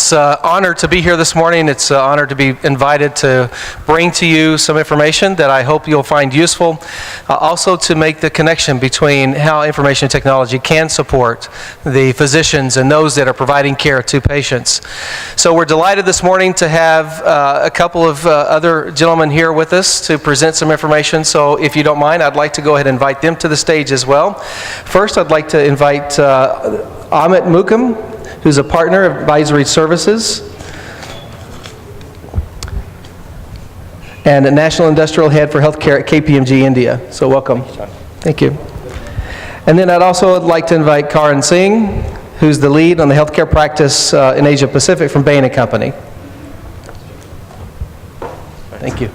It's an honor to be here this morning. It's an honor to be invited to bring to you some information that I hope you'll find useful. Also to make the connection between how information technology can support the physicians and those that are providing care to patients. So we're delighted this morning to have a couple of other gentlemen here with us to present some information. So if you don't mind, I'd like to go ahead and invite them to the stage as well. First, I'd like to invite Amit Mukam, who's a partner of Advisory Services and a National Industrial Head for Healthcare at KPMG India. So welcome. Thank you. And then I'd also like to invite Karan Singh, who's the lead on the healthcare practice in Asia Pacific from Bain & Company. Thank you.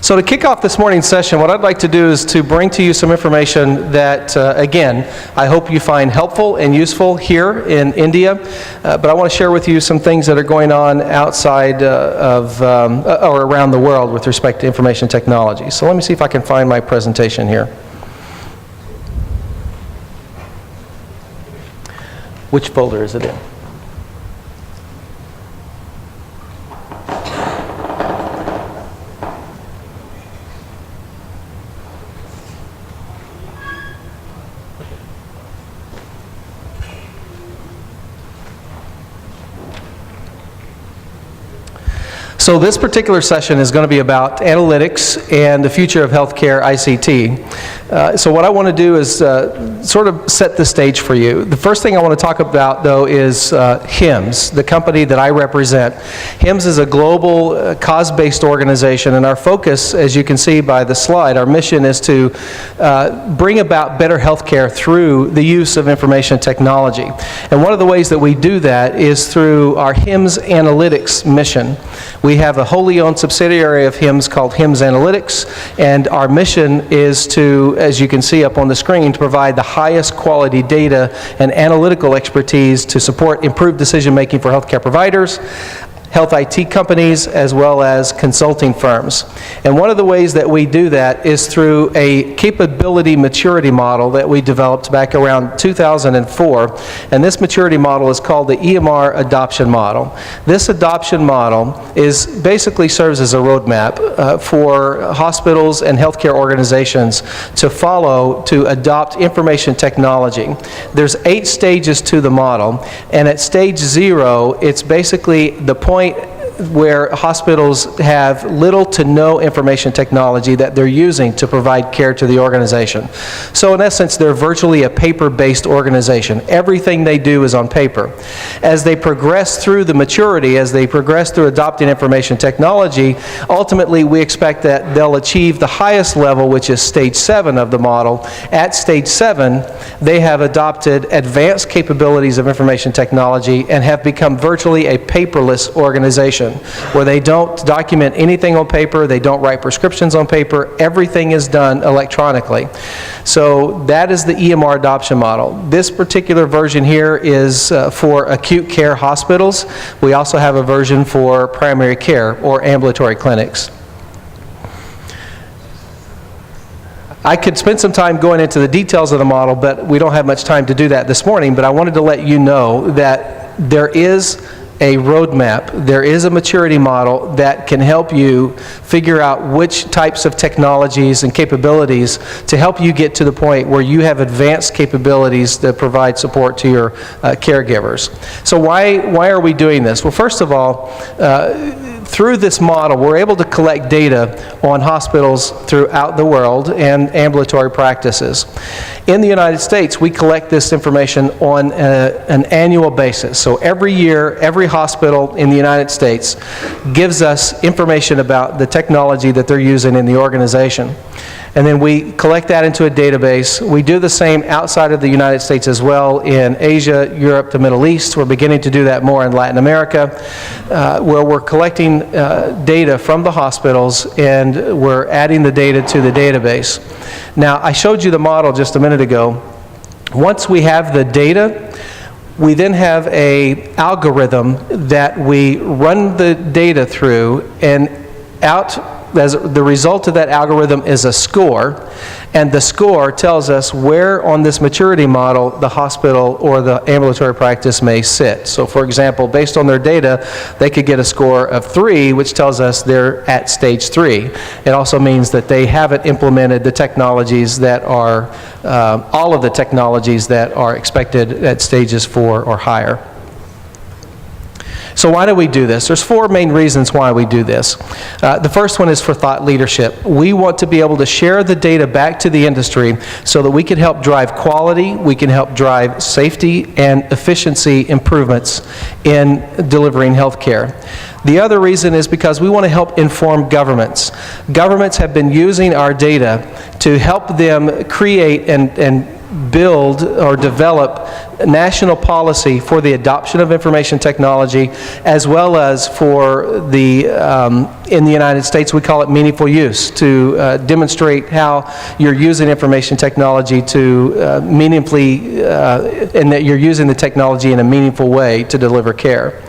So to kick off this morning's session, what I'd like to do is to bring to you some information that, again, I hope you find helpful and useful here in India. But I want to share with you some things that are going on outside or around the world with respect to information technology. So let me see if I can find my presentation here. Which folder is it in? So this particular session is going to be about analytics and the future of healthcare ICT. So what I want to do is sort of set the stage for you. The first thing I want to talk about, though, is HIMMS, the company that I represent. HIMMS is a global cause-based organization, and our focus, as you can see by the slide, our mission is to bring about better healthcare through the use of information technology. And one of the ways that we do that is through our HIMMS Analytics mission. We have a wholly owned subsidiary of HIMMS called HIMMS Analytics, and our mission is to, as you can see up on the screen, to provide the highest quality data and analytical expertise to support improved decision making for healthcare providers, health IT companies, as well as consulting firms. And one of the ways that we do that is through a capability maturity model that we developed back around 2004. And this maturity model is called the EMR Adoption Model. This adoption model basically serves as a roadmap for hospitals and healthcare organizations to follow to adopt information technology. There's 8 stages to the model, and at stage 0, it's basically the point where hospitals have little to no information technology that they're using to provide care to the organization. So in essence, they're virtually a paper-based organization. Everything they do is on paper. As they progress through the maturity, as they progress through adopting information technology, ultimately we expect that they'll achieve the highest level, which is stage 7 of the model. At stage 7, they have adopted advanced capabilities of information technology and have become virtually a paperless organization, where they don't document anything on paper, they don't write prescriptions on paper, everything is done electronically. So that is the EMR adoption model. This particular version here is for acute care hospitals. We also have a version for primary care or ambulatory clinics. I could spend some time going into the details of the model, but we don't have much time to do that this morning. But I wanted to let you know that there is a roadmap, there is a maturity model that can help you figure out which types of technologies and capabilities to help you get to the point where you have advanced capabilities that provide support to your caregivers. So why are we doing this? Well, first of all, through this model, we're able to collect data on hospitals throughout the world and ambulatory practices. In the United States, we collect this information on an annual basis. So every year, every hospital in the United States gives us information about the technology that they're using in the organization. And then we collect that into a database. We do the same outside of the United States as well in Asia, Europe, the Middle East. We're beginning to do that more in Latin America, where we're collecting data from the hospitals and we're adding the data to the database. Now, I showed you the model just a minute ago. Once we have the data, we then have an algorithm that we run the data through, and as the result of that algorithm is a score, and the score tells us where on this maturity model the hospital or the ambulatory practice may sit. So for example, based on their data, they could get a score of 3, which tells us they're at stage 3. It also means that they haven't implemented the technologies that are, all of the technologies that are expected at stages 4 or higher. So why do we do this? There's 4 main reasons why we do this. The first one is for thought leadership. We want to be able to share the data back to the industry so that we can help drive quality, we can help drive safety and efficiency improvements in delivering health care. The other reason is because we want to help inform governments. Governments have been using our data to help them create and build or develop national policy for the adoption of information technology, as well as for the, in the United States, we call it meaningful use, to demonstrate how you're using information technology to meaningfully, and that you're using the technology in a meaningful way to deliver care.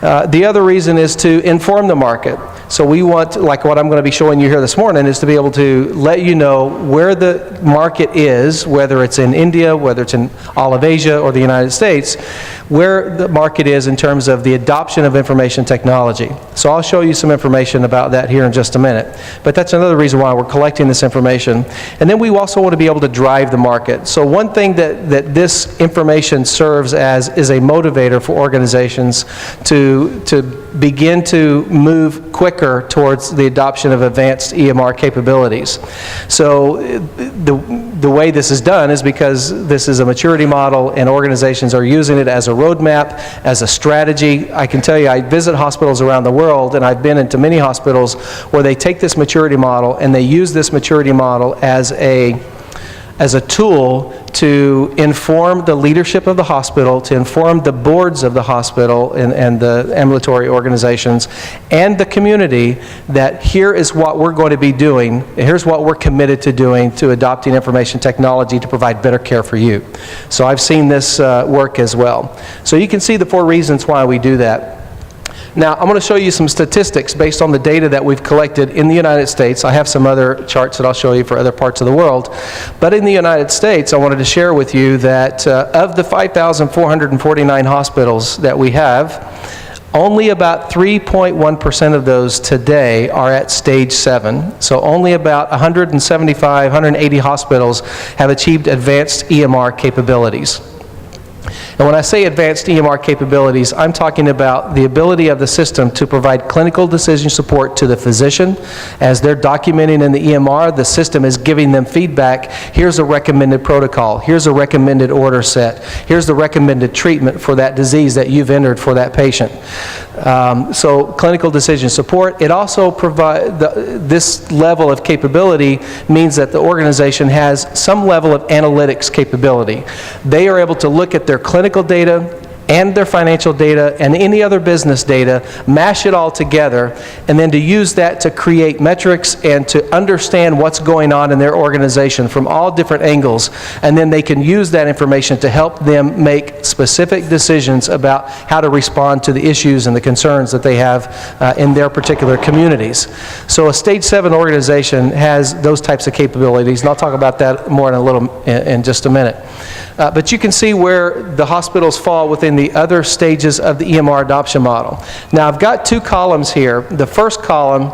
The other reason is to inform the market. So we want, like what I'm going to be showing you here this morning, is to be able to let you know where the market is, whether it's in India, whether it's in all of Asia or the United States, where the market is in terms of the adoption of information technology. So I'll show you some information about that here in just a minute. But that's another reason why we're collecting this information. And then we also want to be able to drive the market. So one thing that this information serves as is a motivator for organizations to begin to move quicker towards the adoption of advanced EMR capabilities. So the way this is done is because this is a maturity model and organizations are using it as a roadmap, as a strategy. I can tell you, I visit hospitals around the world, and I've been into many hospitals where they take this maturity model and they use this maturity model as a tool to inform the leadership of the hospital, to inform the boards of the hospital and the ambulatory organizations and the community that here is what we're going to be doing, here's what we're committed to doing to adopting information technology to provide better care for you. So I've seen this work as well. So you can see the 4 reasons why we do that. Now, I'm going to show you some statistics based on the data that we've collected in the United States. I have some other charts that I'll show you for other parts of the world. But in the United States, I wanted to share with you that of the 5,449 hospitals that we have, only about 3.1% of those today are at stage 7. So only about 175, 180 hospitals have achieved advanced EMR capabilities. And when I say advanced EMR capabilities, I'm talking about the ability of the system to provide clinical decision support to the physician. As they're documenting in the EMR, the system is giving them feedback. Here's a recommended protocol. Here's a recommended order set. Here's the recommended treatment for that disease that you've entered for that patient. So clinical decision support. It also provides, this level of capability means that the organization has some level of analytics capability. They are able to look at their clinical data and their financial data and any other business data, mash it all together, and then to use that to create metrics and to understand what's going on in their organization from all different angles. And then they can use that information to help them make specific decisions about how to respond to the issues and the concerns that they have in their particular communities. So a stage 7 organization has those types of capabilities, and I'll talk about that more in just a minute. But you can see where the hospitals fall within the other stages of the EMR adoption model. Now I've got 2 columns here. The first column,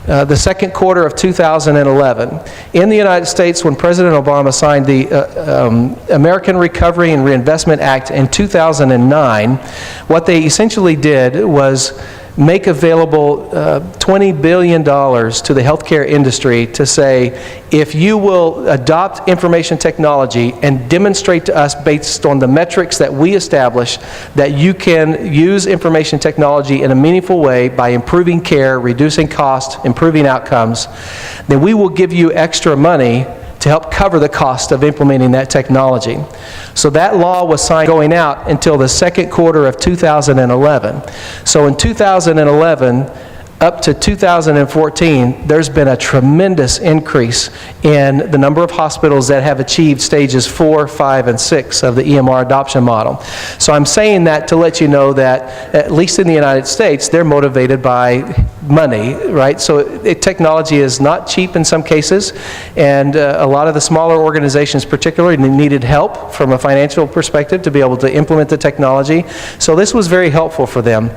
the second quarter of 2011. In the United States, when President Obama signed the American Recovery and Reinvestment Act in 2009, what they essentially did was make available $20 billion to the healthcare industry to say, if you will adopt information technology and demonstrate to us based on the metrics that we establish that you can use information technology in a meaningful way by improving care, reducing cost, improving outcomes, then we will give you extra money to help cover the cost of implementing that technology. So that law was signed going out until the second quarter of 2011. So in 2011, up to 2014, there's been a tremendous increase in the number of hospitals that have achieved stages 4, 5, and 6 of the EMR adoption model. So I'm saying that to let you know that, at least in the United States, they're motivated by money, right? So technology is not cheap in some cases, and a lot of the smaller organizations particularly needed help from a financial perspective to be able to implement the technology. So this was very helpful for them.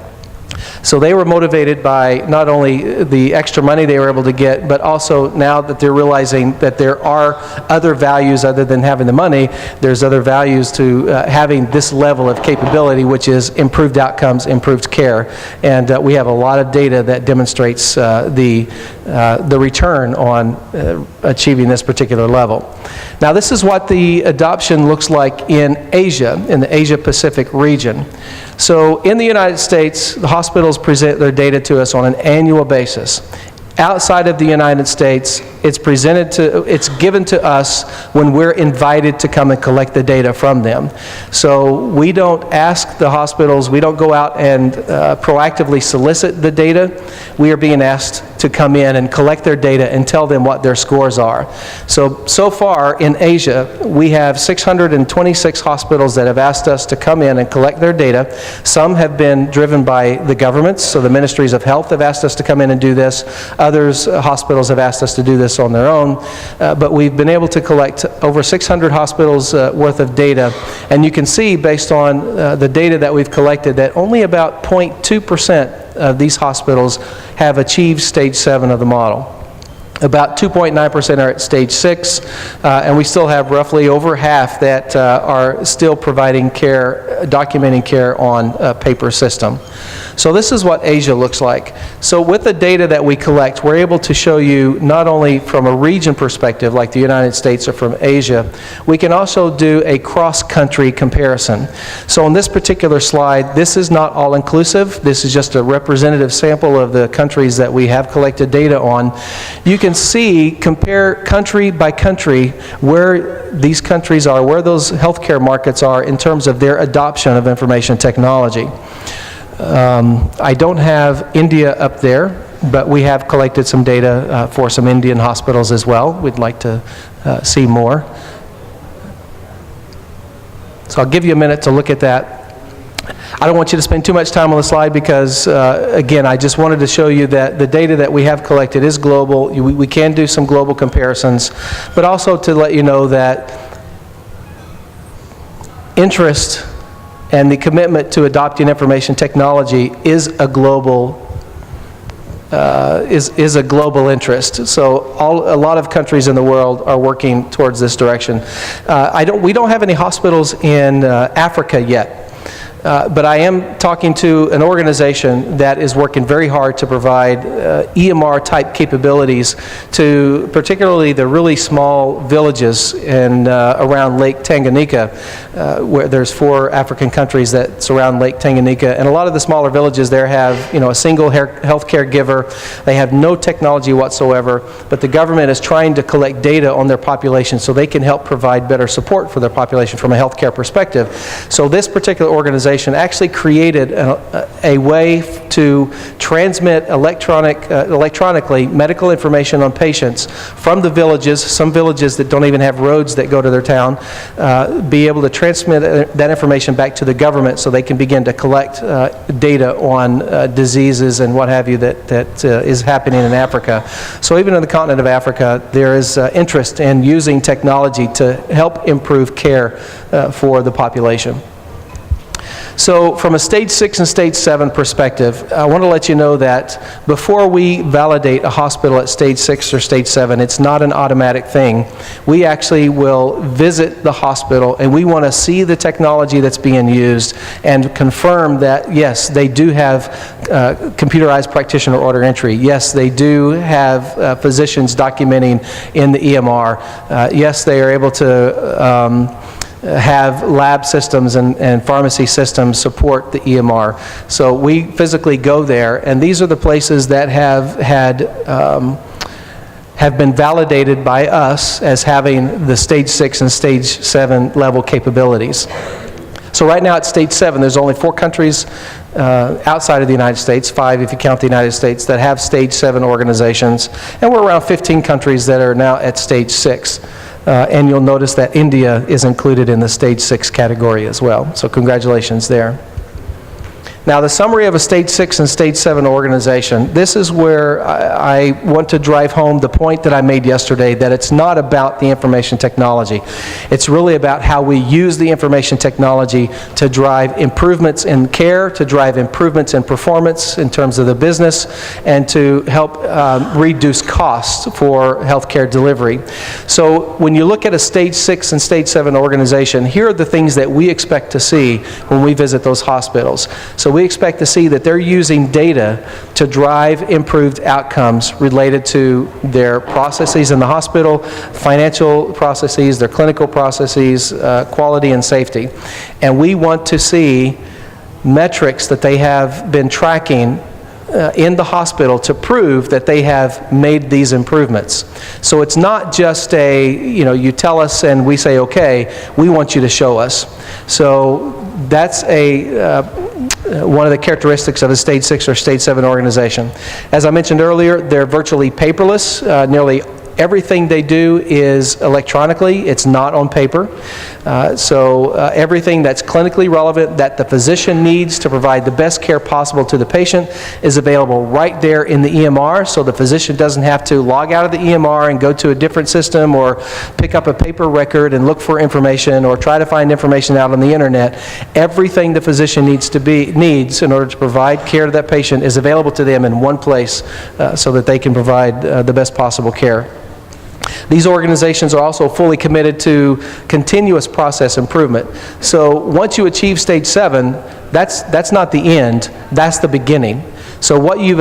So they were motivated by not only the extra money they were able to get, but also now that they're realizing that there are other values other than having the money, there's other values to having this level of capability, which is improved outcomes, improved care. And we have a lot of data that demonstrates the return on achieving this particular level. Now this is what the adoption looks like in Asia, in the Asia-Pacific region. So in the United States, the hospitals present their data to us on an annual basis. Outside of the United States, it's given to us when we're invited to come and collect the data from them. So we don't ask the hospitals, we don't go out and proactively solicit the data. We are being asked to come in and collect their data and tell them what their scores are. So far in Asia, we have 626 hospitals that have asked us to come in and collect their data. Some have been driven by the governments, so the ministries of health have asked us to come in and do this. Others, hospitals have asked us to do this on their own, but we've been able to collect over 600 hospitals worth of data, and you can see based on the data that we've collected that only about 0.2% of these hospitals have achieved stage 7 of the model. About 2.9% are at stage 6, and we still have roughly over half that are still providing care, documenting care on a paper system. So this is what Asia looks like. So with the data that we collect, we're able to show you not only from a region perspective like the United States or from Asia, we can also do a cross-country comparison. So on this particular slide, this is not all-inclusive. This is just a representative sample of the countries that we have collected data on. You can see, compare country by country, where these countries are, where those healthcare markets are in terms of their adoption of information technology. I don't have India up there, but we have collected some data for some Indian hospitals as well. We'd like to see more. So I'll give you a minute to look at that. I don't want you to spend too much time on the slide because, again, I just wanted to show you that the data that we have collected is global. We can do some global comparisons, but also to let you know that interest and the commitment to adopting information technology is a global is a global interest. So a lot of countries in the world are working towards this direction. We don't have any hospitals in Africa yet. But I am talking to an organization that is working very hard to provide EMR-type capabilities to particularly the really small villages in around Lake Tanganyika, where there's 4 African countries that surround Lake Tanganyika. And a lot of the smaller villages there have, a single healthcare giver. They have no technology whatsoever, but the government is trying to collect data on their population so they can help provide better support for their population from a healthcare perspective. So this particular organization actually created a way to transmit electronically medical information on patients from the villages, some villages that don't even have roads that go to their town, be able to transmit that information back to the government so they can begin to collect data on diseases and what have you that is happening in Africa. So even in the continent of Africa, there is interest in using technology to help improve care for the population. So from a stage 6 and stage 7 perspective, I want to let you know that before we validate a hospital at stage 6 or stage 7, it's not an automatic thing. We actually will visit the hospital and we want to see the technology that's being used and confirm that, yes, they do have computerized practitioner order entry. Yes, they do have physicians documenting in the EMR. Yes, they are able to have lab systems and pharmacy systems support the EMR. So we physically go there, and these are the places that have been validated by us as having the stage 6 and stage 7 level capabilities. So right now at stage 7, there's only 4 countries outside of the United States, 5 if you count the United States, that have stage 7 organizations, and we're around 15 countries that are now at stage 6. And you'll notice that India is included in the stage 6 category as well. So congratulations there. Now, the summary of a stage 6 and stage 7 organization, this is where I want to drive home the point that I made yesterday, that it's not about the information technology. It's really about how we use the information technology to drive improvements in care, to drive improvements in performance in terms of the business, and to help reduce costs for healthcare delivery. So when you look at a stage 6 and stage 7 organization, here are the things that we expect to see when we visit those hospitals. So we expect to see that they're using data to drive improved outcomes related to their processes in the hospital, financial processes, their clinical processes, quality and safety. And we want to see metrics that they have been tracking in the hospital to prove that they have made these improvements. So it's not just you tell us and we say, okay, we want you to show us. So that's one of the characteristics of a stage 6 or stage 7 organization. As I mentioned earlier, they're virtually paperless. Nearly everything they do is electronically. It's not on paper. So everything that's clinically relevant that the physician needs to provide the best care possible to the patient is available right there in the EMR, so the physician doesn't have to log out of the EMR and go to a different system or pick up a paper record and look for information or try to find information out on the internet. Everything the physician needs in order to provide care to that patient is available to them in one place so that they can provide the best possible care. These organizations are also fully committed to continuous process improvement. So once you achieve stage 7, that's not the end, that's the beginning. So what you've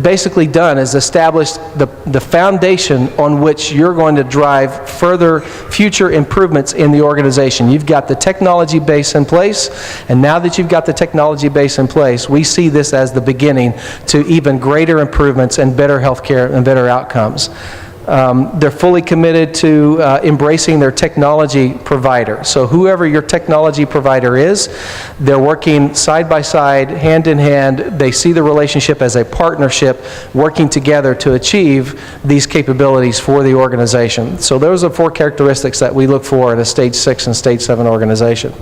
basically done is established the foundation on which you're going to drive further future improvements in the organization. You've got the technology base in place, and now that you've got the technology base in place, we see this as the beginning to even greater improvements and better healthcare and better outcomes. They're fully committed to embracing their technology provider. So whoever your technology provider is, they're working side by side, hand in hand. They see the relationship as a partnership, working together to achieve these capabilities for the organization. So those are 4 characteristics that we look for in a stage 6 and stage 7 organization.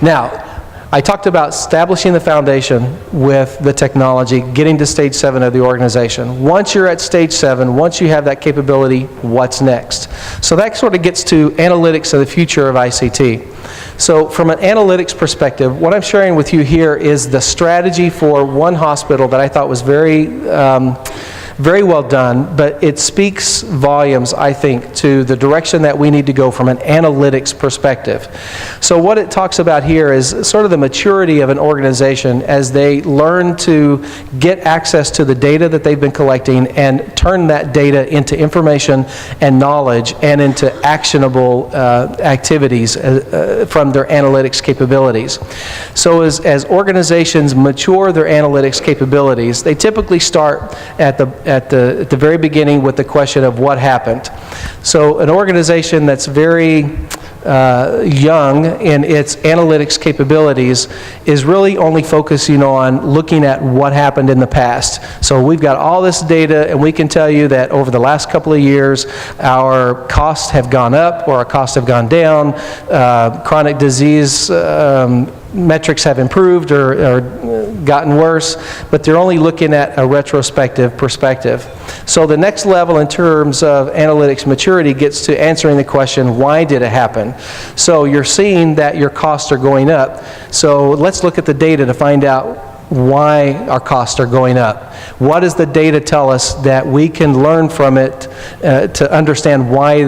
Now, I talked about establishing the foundation with the technology, getting to stage 7 of the organization. Once you're at stage 7, once you have that capability, what's next? So that sort of gets to analytics of the future of ICT. So from an analytics perspective, what I'm sharing with you here is the strategy for one hospital that I thought was very well done, but it speaks volumes, I think, to the direction that we need to go from an analytics perspective. So what it talks about here is sort of the maturity of an organization as they learn to get access to the data that they've been collecting and turn that data into information and knowledge and into actionable activities from their analytics capabilities. So as organizations mature their analytics capabilities, they typically start at the very beginning with the question of what happened. So an organization that's very young in its analytics capabilities is really only focusing on looking at what happened in the past. So we've got all this data and we can tell you that over the last couple of years our costs have gone up or our costs have gone down, chronic disease metrics have improved or gotten worse, but they're only looking at a retrospective perspective. So the next level in terms of analytics maturity gets to answering the question, why did it happen? So you're seeing that your costs are going up. So let's look at the data to find out why our costs are going up. What does the data tell us that we can learn from it to understand why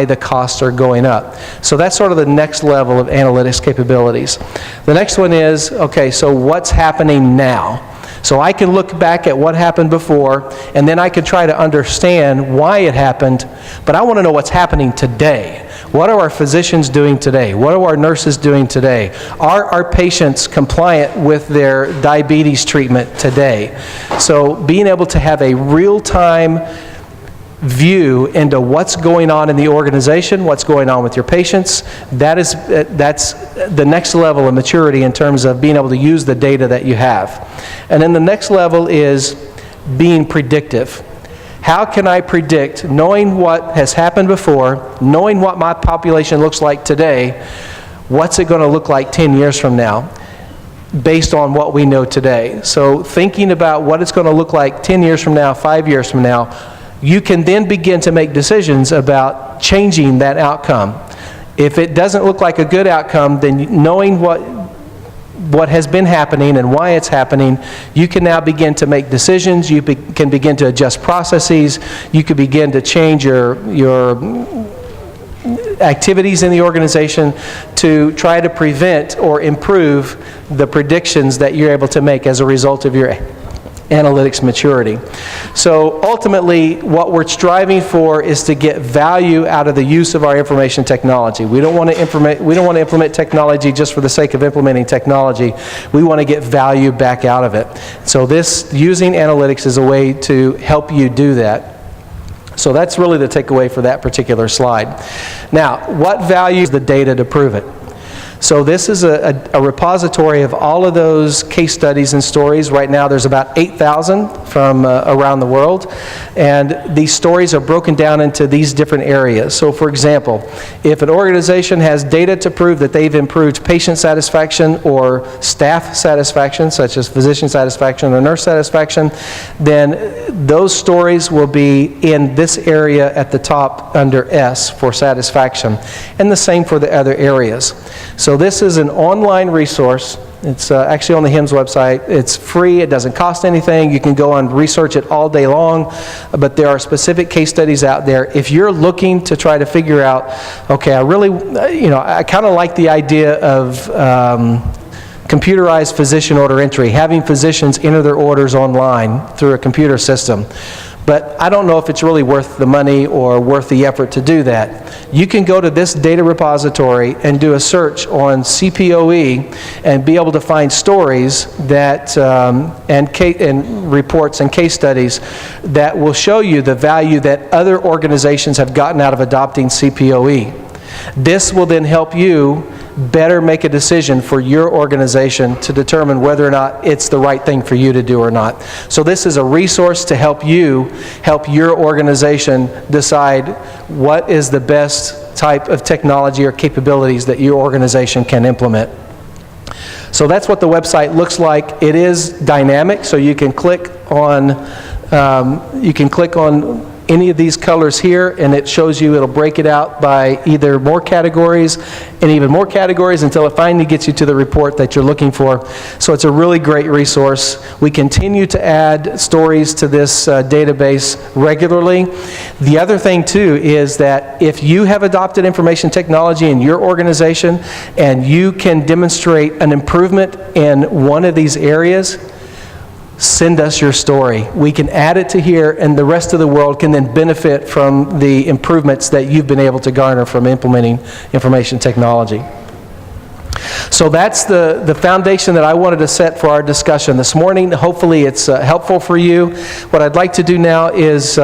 the costs are going up? So that's sort of the next level of analytics capabilities. The next one is, okay, so what's happening now? So I can look back at what happened before, and then I can try to understand why it happened, but I want to know what's happening today. What are our physicians doing today? What are our nurses doing today? Are our patients compliant with their diabetes treatment today? So being able to have a real-time view into what's going on in the organization, what's going on with your patients. That's the next level of maturity in terms of being able to use the data that you have. And then the next level is being predictive. How can I predict, knowing what has happened before, knowing what my population looks like today, what's it going to look like 10 years from now, based on what we know today? So thinking about what it's going to look like 10 years from now, 5 years from now, you can then begin to make decisions about changing that outcome. If it doesn't look like a good outcome, then knowing what has been happening and why it's happening, you can now begin to make decisions. You can begin to adjust processes. You can begin to change your activities in the organization to try to prevent or improve the predictions that you're able to make as a result of your analytics maturity. So ultimately, what we're striving for is to get value out of the use of our information technology. We don't want to implement technology just for the sake of implementing technology. We want to get value back out of it. So using analytics is a way to help you do that. So that's really the takeaway for that particular slide. Now, what value is the data to prove it? So this is a repository of all of those case studies and stories. Right now there's about 8,000 from around the world, and these stories are broken down into these different areas. So for example, if an organization has data to prove that they've improved patient satisfaction or staff satisfaction, such as physician satisfaction or nurse satisfaction, then those stories will be in this area at the top under S for satisfaction, and the same for the other areas. So this is an online resource. It's actually on the HIMMS website. It's free. It doesn't cost anything. You can go and research it all day long, but there are specific case studies out there. If you're looking to try to figure out, okay, I kind of like the idea of computerized physician order entry, having physicians enter their orders online through a computer system. But I don't know if it's really worth the money or worth the effort to do that. You can go to this data repository and do a search on CPOE and be able to find stories that and reports and case studies that will show you the value that other organizations have gotten out of adopting CPOE. This will then help you better make a decision for your organization to determine whether or not it's the right thing for you to do or not. So this is a resource to help your organization decide what is the best type of technology or capabilities that your organization can implement. So that's what the website looks like. It is dynamic, so you can click on any of these colors here, and it shows you, it'll break it out by either more categories and even more categories until it finally gets you to the report that you're looking for. So it's a really great resource. We continue to add stories to this database regularly. The other thing too is that if you have adopted information technology in your organization and you can demonstrate an improvement in one of these areas, send us your story. We can add it to here, and the rest of the world can then benefit from the improvements that you've been able to garner from implementing information technology. So that's the foundation that I wanted to set for our discussion this morning. Hopefully it's helpful for you. What I'd like to do now is